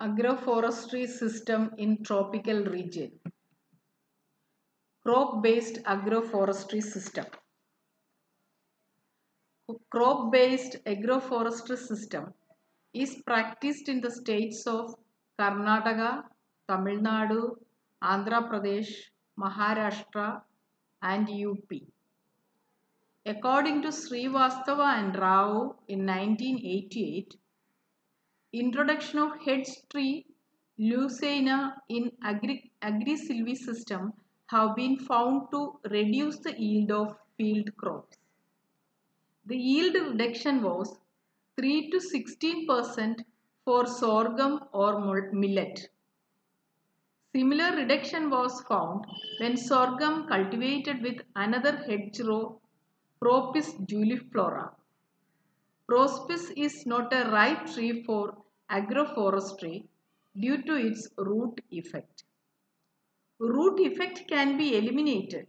Agroforestry system in tropical region. Crop-based agroforestry system. Crop-based agroforestry system is practiced in the states of Karnataka, Tamil Nadu, Andhra Pradesh, Maharashtra and UP. According to Srivastava and Rao in 1988, introduction of hedge tree Leucaena in agri-silvi system have been found to reduce the yield of field crops. The yield reduction was 3 to 16% for sorghum or millet. Similar reduction was found when sorghum cultivated with another hedgerow, Propis juliflora. Prospis is not a right tree for agroforestry due to its root effect. Root effect can be eliminated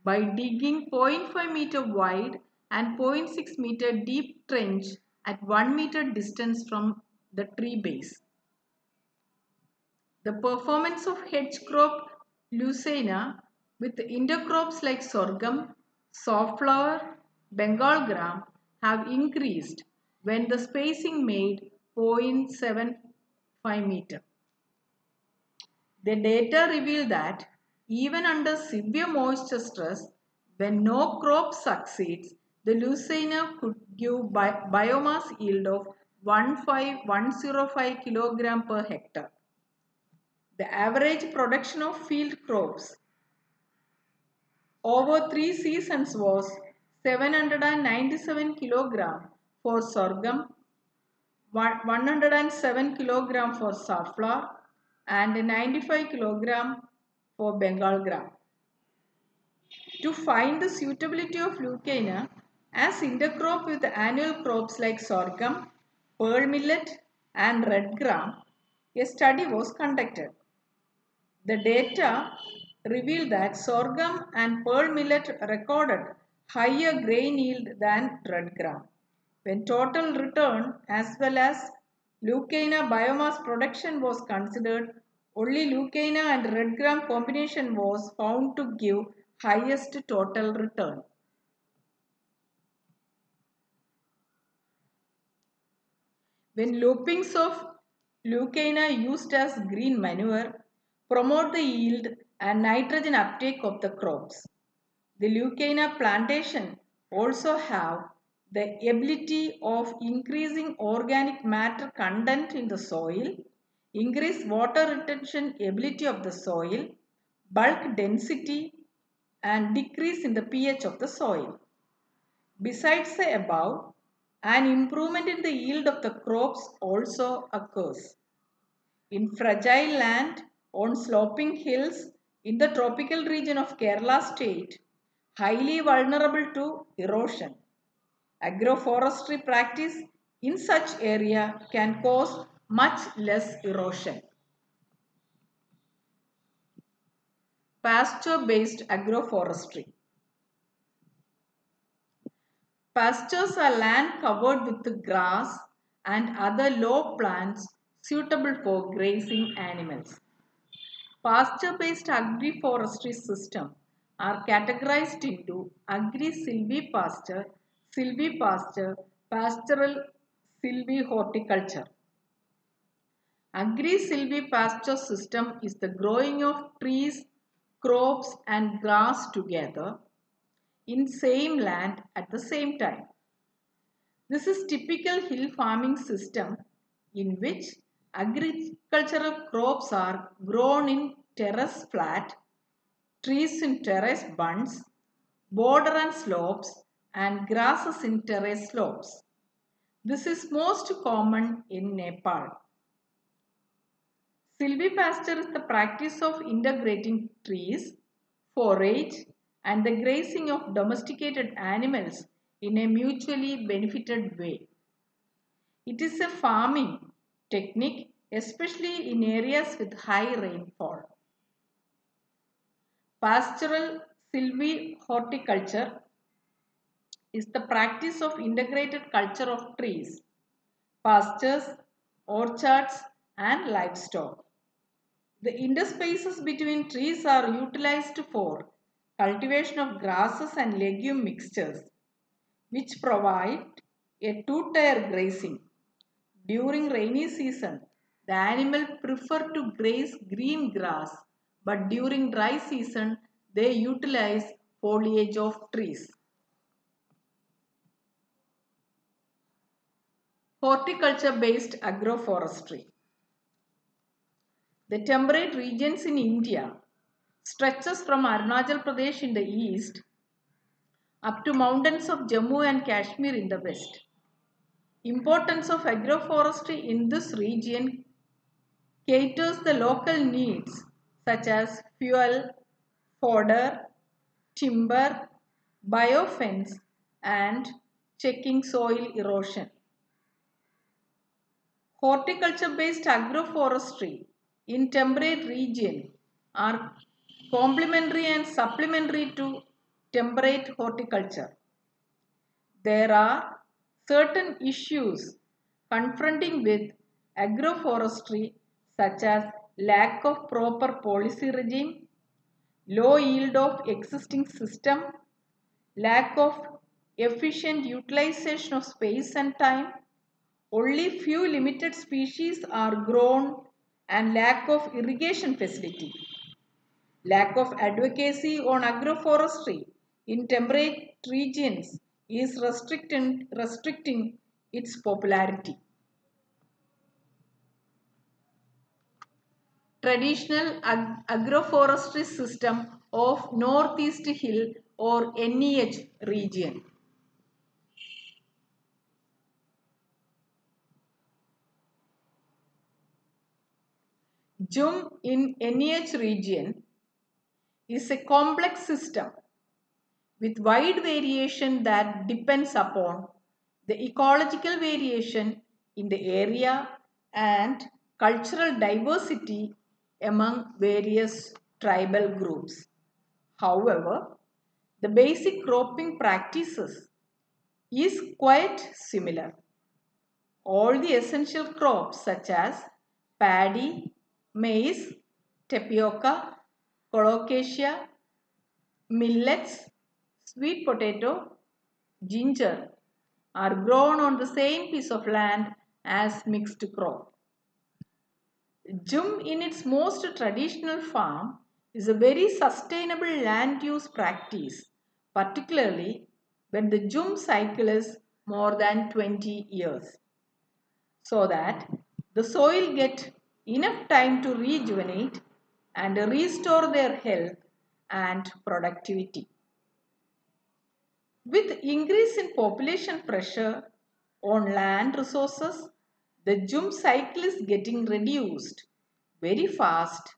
by digging 0.5 meter wide and 0.6 meter deep trench at 1 meter distance from the tree base. The performance of hedge crop Leucaena with intercrops like sorghum, softflower, Bengal gram have increased when the spacing made 0.75 meter. The data reveal that even under severe moisture stress, when no crop succeeds, the Leucaena could give biomass yield of 105 kg per hectare. The average production of field crops over 3 seasons was 797 kg for sorghum, 107 kg for safflower and 95 kg for Bengal gram. To find the suitability of Leucaena as intercrop with annual crops like sorghum, pearl millet and red gram, a study was conducted. The data revealed that sorghum and pearl millet recorded higher grain yield than red gram. When total return as well as Leucaena biomass production was considered, only Leucaena and red gram combination was found to give highest total return. When loopings of Leucaena used as green manure promote the yield and nitrogen uptake of the crops. The Leucaena plantation also have the ability of increasing organic matter content in the soil, increase water retention ability of the soil, bulk density and decrease in the pH of the soil. Besides the above, an improvement in the yield of the crops also occurs. In fragile land on sloping hills in the tropical region of Kerala state, highly vulnerable to erosion. Agroforestry practice in such area can cause much less erosion. Pasture-based agroforestry. Pastures are land covered with grass and other low plants suitable for grazing animals. Pasture-based agroforestry systems are categorized into agri-silvipasture, silvipasture, pastoral silvihorticulture. Agri-silvipasture system is the growing of trees, crops and grass together in same land at the same time. This is typical hill farming system in which agricultural crops are grown in terrace flat, trees in terrace bunds, border and slopes and grasses in terrace slopes. This is most common in Nepal. Silvipasture is the practice of integrating trees, forage and the grazing of domesticated animals in a mutually benefited way. It is a farming technique especially in areas with high rainfall. Pastoral silvihorticulture is the practice of integrated culture of trees, pastures, orchards and livestock. The interspaces between trees are utilized for cultivation of grasses and legume mixtures, which provide a two-tier grazing. During rainy season, the animal prefer to graze green grass, but during dry season, they utilize foliage of trees. Horticulture-based agroforestry. The temperate regions in India stretches from Arunachal Pradesh in the east up to mountains of Jammu and Kashmir in the west. Importance of agroforestry in this region caters the local needs such as fuel, fodder, timber, biofence and checking soil erosion. Horticulture-based agroforestry in temperate region are complementary and supplementary to temperate horticulture. There are certain issues confronting with agroforestry such as lack of proper policy regime, low yield of existing system, lack of efficient utilization of space and time, only few limited species are grown and lack of irrigation facility. Lack of advocacy on agroforestry in temperate regions is restricting its popularity. Traditional agroforestry system of Northeast Hill or NEH region. JUM in NEH region is a complex system with wide variation that depends upon the ecological variation in the area and cultural diversity among various tribal groups. However, the basic cropping practices is quite similar. All the essential crops such as paddy, maize, tapioca, colocasia, millets, sweet potato, ginger are grown on the same piece of land as mixed crop. JUM in its most traditional form is a very sustainable land use practice, particularly when the JUM cycle is more than 20 years, so that the soil get enough time to rejuvenate and restore their health and productivity. With increase in population pressure on land resources, the JUM cycle is getting reduced very fast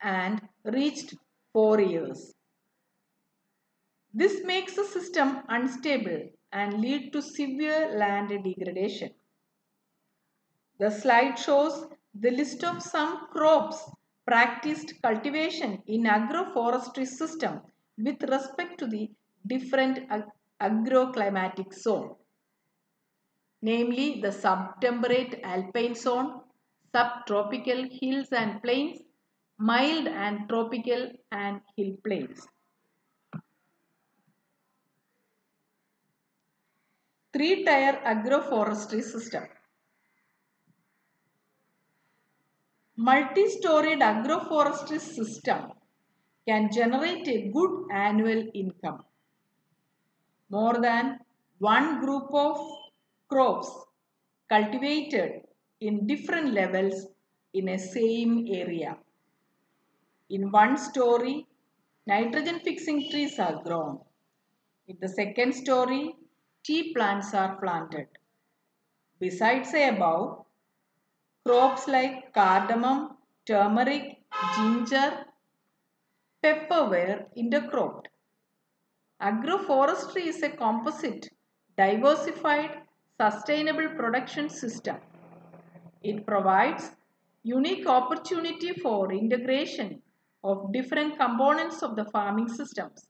and reached 4 years. This makes the system unstable and lead to severe land degradation. The slide shows the list of some crops practiced cultivation in agroforestry system with respect to the different agroclimatic zone, namely the subtemperate alpine zone, subtropical hills and plains, mild and tropical and hill plains. Three-tier agroforestry system. Multi-storied agroforestry system can generate a good annual income. More than one group of crops cultivated in different levels in a same area. In one story, nitrogen fixing trees are grown. In the second story, tea plants are planted. Besides the above, crops like cardamom, turmeric, ginger, pepper were intercropped. Agroforestry is a composite, diversified, sustainable production system. It provides unique opportunity for integration of different components of the farming systems.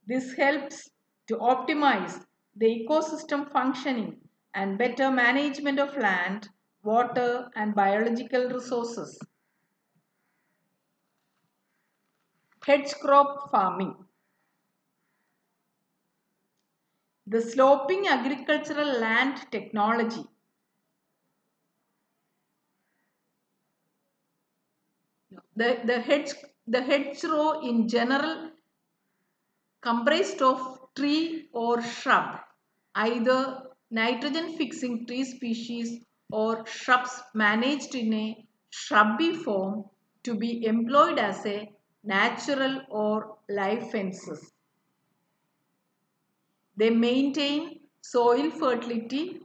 This helps to optimize the ecosystem functioning and better management of land, water, and biological resources. Hedge crop farming. The sloping agricultural land technology. The hedgerow in general comprised of tree or shrub, either nitrogen fixing tree species or shrubs managed in a shrubby form to be employed as a natural or live fences. They maintain soil fertility,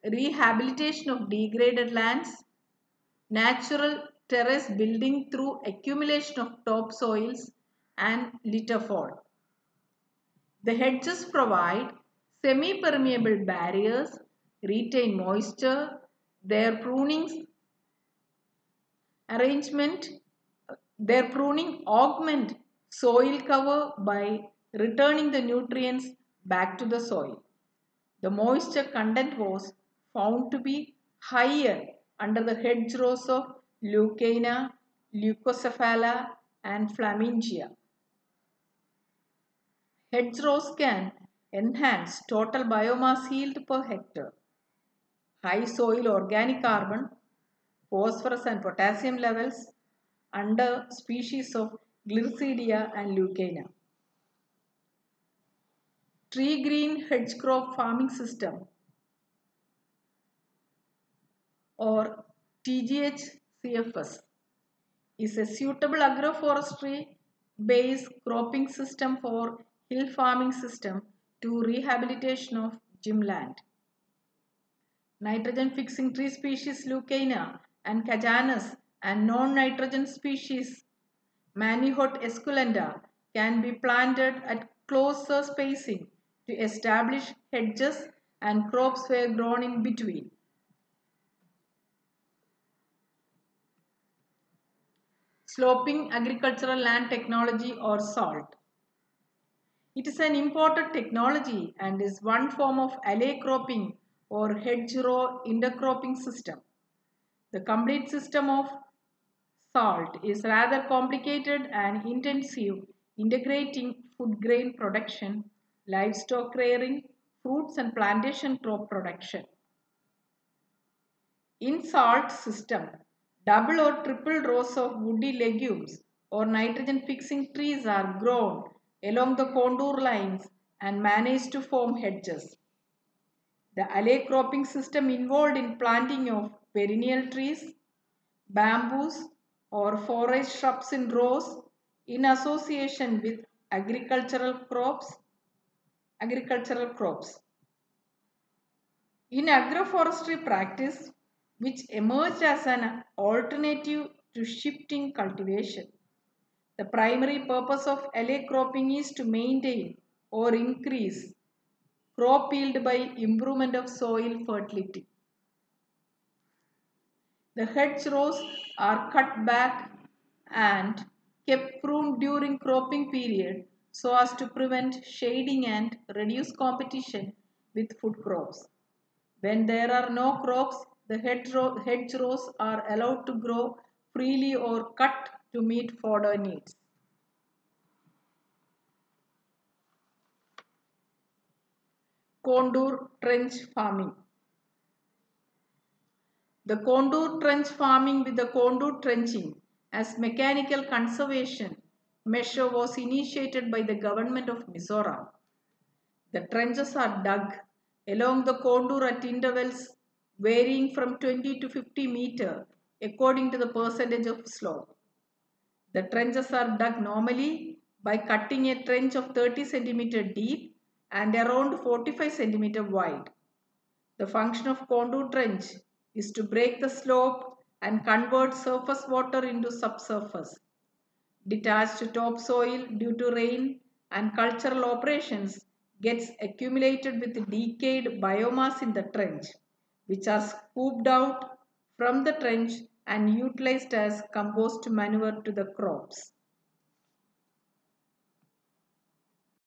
rehabilitation of degraded lands, natural terrace building through accumulation of topsoils and litterfall. The hedges provide semi-permeable barriers, retain moisture, their pruning arrangement, their pruning augment soil cover by returning the nutrients back to the soil. The moisture content was found to be higher under the hedgerows of Leucaena, Leucocephala, and Flamingia. Hedgerows can enhance total biomass yield per hectare. High soil organic carbon, phosphorus and potassium levels under species of Gliricidia and Leucaena. Tree green hedge crop farming system or TGH-CFS is a suitable agroforestry based cropping system for hill farming system to rehabilitation of gym land. Nitrogen fixing tree species Leucaena and Cajanus and non-nitrogen species Manihot esculenta can be planted at closer spacing to establish hedges and crops were grown in between. Sloping agricultural land technology or SALT. It is an imported technology and is one form of alley cropping or hedgerow intercropping system. The complete system of SALT is rather complicated and intensive, integrating food grain production, livestock rearing, fruits and plantation crop production. In SALT system, double or triple rows of woody legumes or nitrogen fixing trees are grown along the contour lines and managed to form hedges. The alley cropping system involved in planting of perennial trees, bamboos or forest shrubs in rows in association with agricultural crops. In agroforestry practice, which emerged as an alternative to shifting cultivation, the primary purpose of alley cropping is to maintain or increase crop yield by improvement of soil fertility. The hedgerows are cut back and kept pruned during cropping period so as to prevent shading and reduce competition with food crops. When there are no crops, the hedgerows are allowed to grow freely or cut to meet fodder needs. Contour trench farming. The contour trench farming with the contour trenching as mechanical conservation measure was initiated by the government of Mizoram. The trenches are dug along the contour at intervals varying from 20 to 50 meter according to the percentage of slope. The trenches are dug normally by cutting a trench of 30 cm deep and around 45 cm wide. The function of contour trench is to break the slope and convert surface water into subsurface. Detached topsoil due to rain and cultural operations gets accumulated with decayed biomass in the trench, which are scooped out from the trench and utilized as compost manure to the crops.